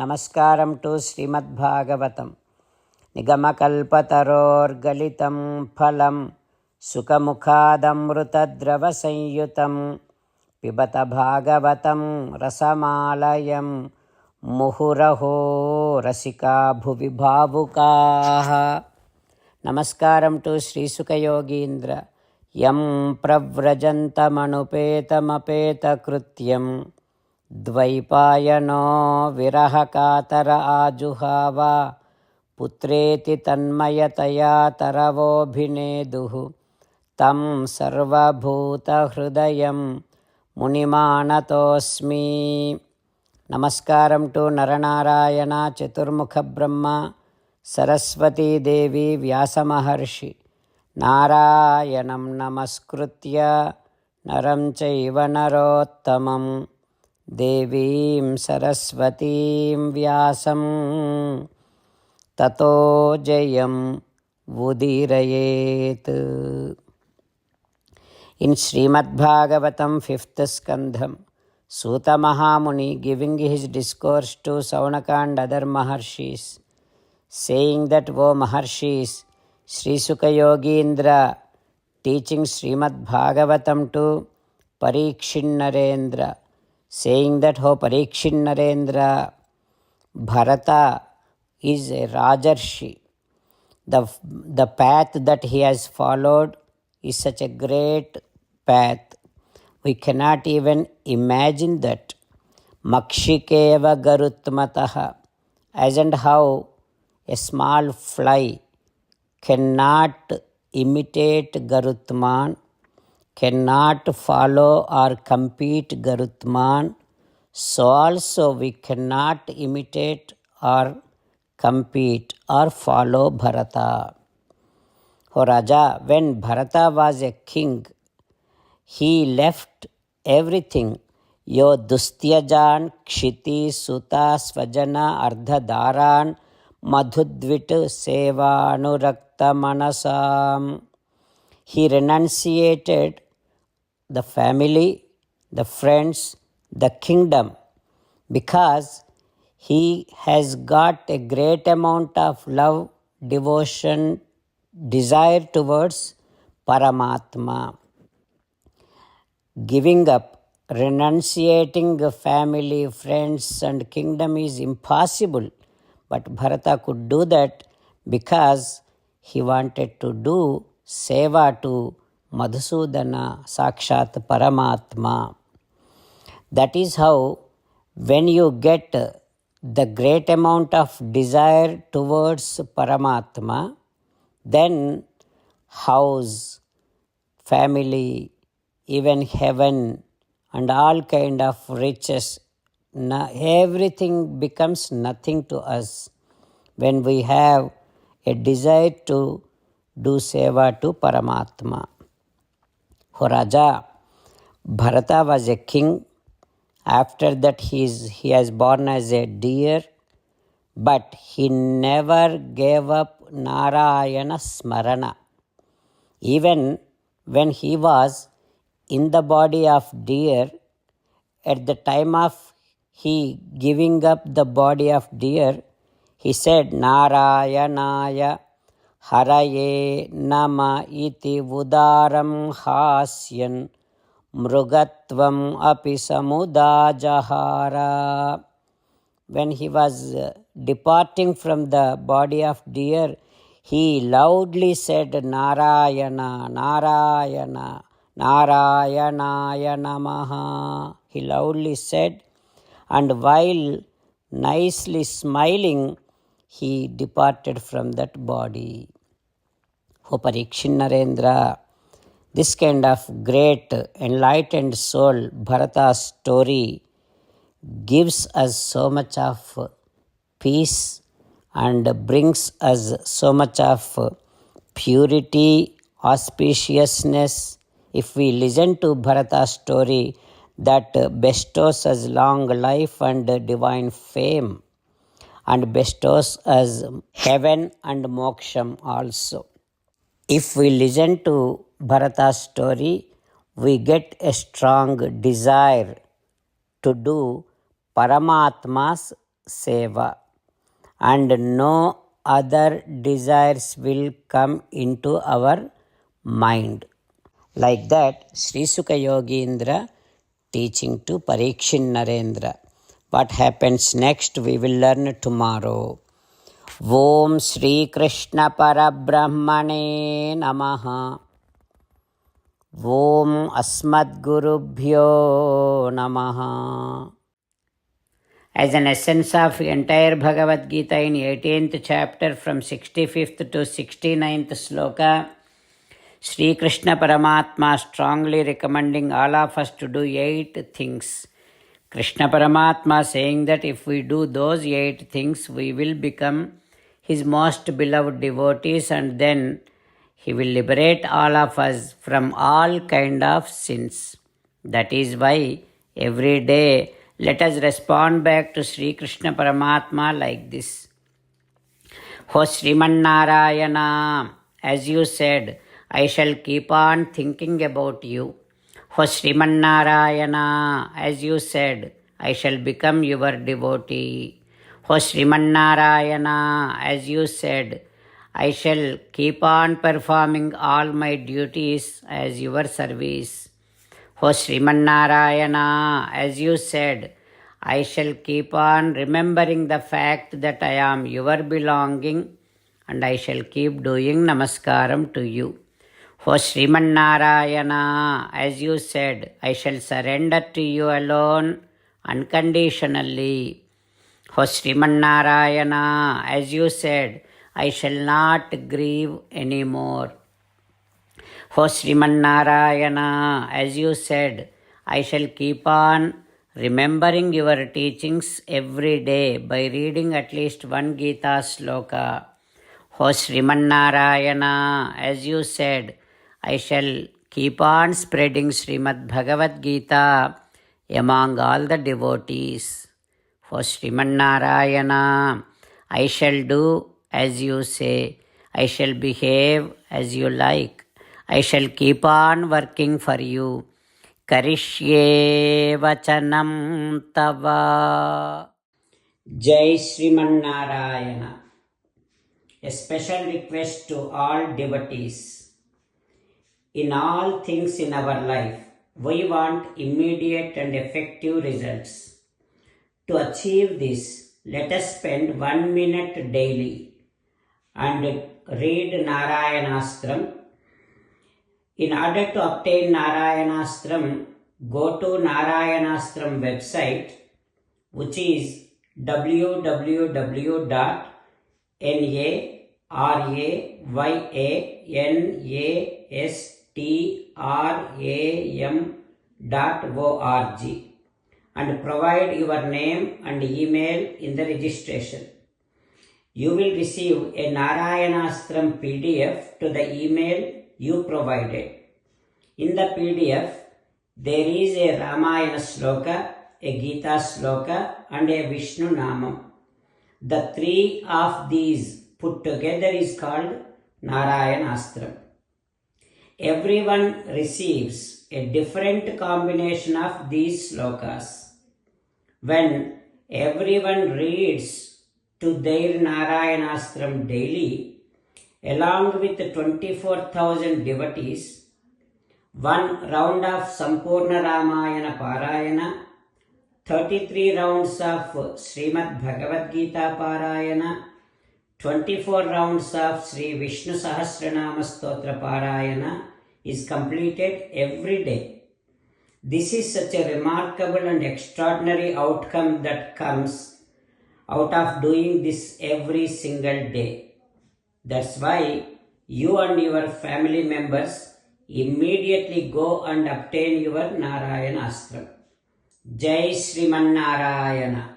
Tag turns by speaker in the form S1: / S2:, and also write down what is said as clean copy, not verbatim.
S1: ನಮಸ್ಕಾರಂ to ಶ್ರೀಮದ್ಭಾಗವತಂ. ನಿಗಮಕಲ್ಪತರೋರ್ಗಲಿತಂ ಫಲಂ ಸುಖಮುಖಾದಮೃತದ್ರವಸಂಯುತಂ ಪಿಬತ ಭಾಗವತಂ ರಸಮಾಲಯಂ ಮುಹುರಹೋ ರಸಿಕಾ ಭುವಿ ಭಾವುಕಾಃ. ನಮಸ್ಕಾರಂ to ಶ್ರೀಸುಖಯೋಗೀಂದ್ರ. M ಪ್ರವ್ರಜಂತಮನುಪೇತಮಪೇತಕೃತ್ಯಂ ದ್ವೈಪಾಯನೋ ವಿರಹಕಾತರ ಆಜುಹಾವ ಪುತ್ರೇತಿ ತನ್ಮಯತಯಾ ತರವೋಭಿನೇದುಃ ತಂ ಸರ್ವಭೂತಹೃದಯಂ ಮುನಿಮಾನತೋಸ್ಮಿ. ನಮಸ್ಕಾರಂ to Nara Narayana ಚತುರ್ಮುಖ ಬ್ರಹ್ಮ ಸರಸ್ವತೀ ದೇವಿ ವ್ಯಾಸಮಹರ್ಷಿ. ನಾರಾಯಣಂ ನಮಸ್ಕೃತ್ಯ ನರಂ ಚೈವ ನರೋತ್ತಮಂ ದೇವೀಂ ಸರಸ್ವತೀಂ ವ್ಯಾಸಂ ತತೋ Jayam ಉದೀರಯೇತ್. In Srimad Bhagavatam 5th Skandham, Suta Mahamuni giving his discourse to Saunaka and other Maharshis, saying that, O Maharshis, Sri Sukha Yogindra teaching Srimad Bhagavatam to Parikshit Narendra, saying that, O Parikshit Narendra, Bharata is a Rajarshi. The path that he has followed is such a great path. We cannot even imagine that. Makshikeva garutmataha, as and how a small fly cannot imitate Garutman, cannot follow or compete Garutman, so also we cannot imitate or compete or follow Bharata. O Raja, when Bharata was a king, he left everything. Yo dustyajan kshiti suta svajana ardhadaran madhudvit sevanurakta manasam. He renunciated the family, the friends, the kingdom, because he has got a great amount of love, devotion, desire towards Paramatma. Giving up, renunciating family, friends and kingdom is impossible. But Bharata could do that because he wanted to do seva to Madhusudana, Sakshat Paramatma. That is how when you get the great amount of desire towards Paramatma, then house, family, even heaven and all kind of riches, everything becomes nothing to us when we have a desire to do seva to Paramatma. O Raja, Bharata was a king. After that he has born as a deer, but he never gave up Narayana Smarana. Even when he was in the body of deer, at the time of he giving up the body of deer, he said, Narayanaya Haraye Nama iti udaram hasyan mrugatvam api samudajahara. When he was departing from the body of deer, he loudly said, Narayana, Narayana, Narayanaya Namaha. He loudly said, and while nicely smiling, he departed from that body. O Parikshit Narendra, this kind of great enlightened soul, Bharata's story, gives us so much of peace and brings us so much of purity, auspiciousness. If we listen to Bharata's story, that bestows us long life and divine fame, and bestows us heaven and moksham also. If we listen to Bharata's story, we get a strong desire to do Paramatma's seva, and no other desires will come into our mind. Like that, Sri Sukha Yogindra teaching to Parikshin Narendra. What happens next we will learn tomorrow. Om Sri Krishna Parabrahmane Namaha. Om Asmadgurubhyo Namaha. As an essence of entire Bhagavad Gita in 18th chapter from 65th to 69th sloka, Sri Krishna Paramatma strongly recommending all of us to do 8 things. Krishna Paramatma saying that if we do those 8 things, we will become His most beloved devotees, and then He will liberate all of us from all kind of sins. That is why every day let us respond back to Sri Krishna Paramatma like this. O Sriman Narayana, as you said, I shall keep on thinking about you. O Sriman Narayana, as you said, I shall become your devotee. O Sriman Narayana, as you said, I shall keep on performing all my duties as your service. O Sriman Narayana, as you said, I shall keep on remembering the fact that I am your belonging, and I shall keep doing namaskaram to you. O Sriman Narayana, as you said, I shall surrender to you alone unconditionally. O Sriman Narayana, as you said, I shall not grieve anymore. O Sriman Narayana, as you said, I shall keep on remembering your teachings every day by reading at least one Gita sloka. O Sriman Narayana, as you said, I shall keep on spreading Srimad Bhagavad Gita among all the devotees. O Sriman Narayana, I shall do as you say. I shall behave as you like. I shall keep on working for you. Karishye vachanam tava. Jai Sriman Narayana. A special request to all devotees. In all things in our life, we want immediate and effective results. To achieve this, let us spend 1 minute daily and read Narayanastram. In order to obtain Narayanastram, go to Narayanastram website, which is www.narayanastram.org, and provide your name and email in the registration. You will receive a Narayanastram PDF to the email you provided. In the PDF, there is a Ramayana sloka, a Gita sloka, and a Vishnu Namam. The 3 of these put together is called Narayanastram. Everyone receives a different combination of these slokas. When everyone reads to their Narayanastram daily, along with 24,000 devotees, 1 round of Sampurna Ramayana Parayana, 33 rounds of Srimad Bhagavad Gita Parayana, 24 rounds of Sri Vishnu Sahasranama Stotra Parayana is completed every day. This is such a remarkable and extraordinary outcome that comes out of doing this every single day. That's why you and your family members immediately go and obtain your Narayanastram. Jai Sriman Narayana.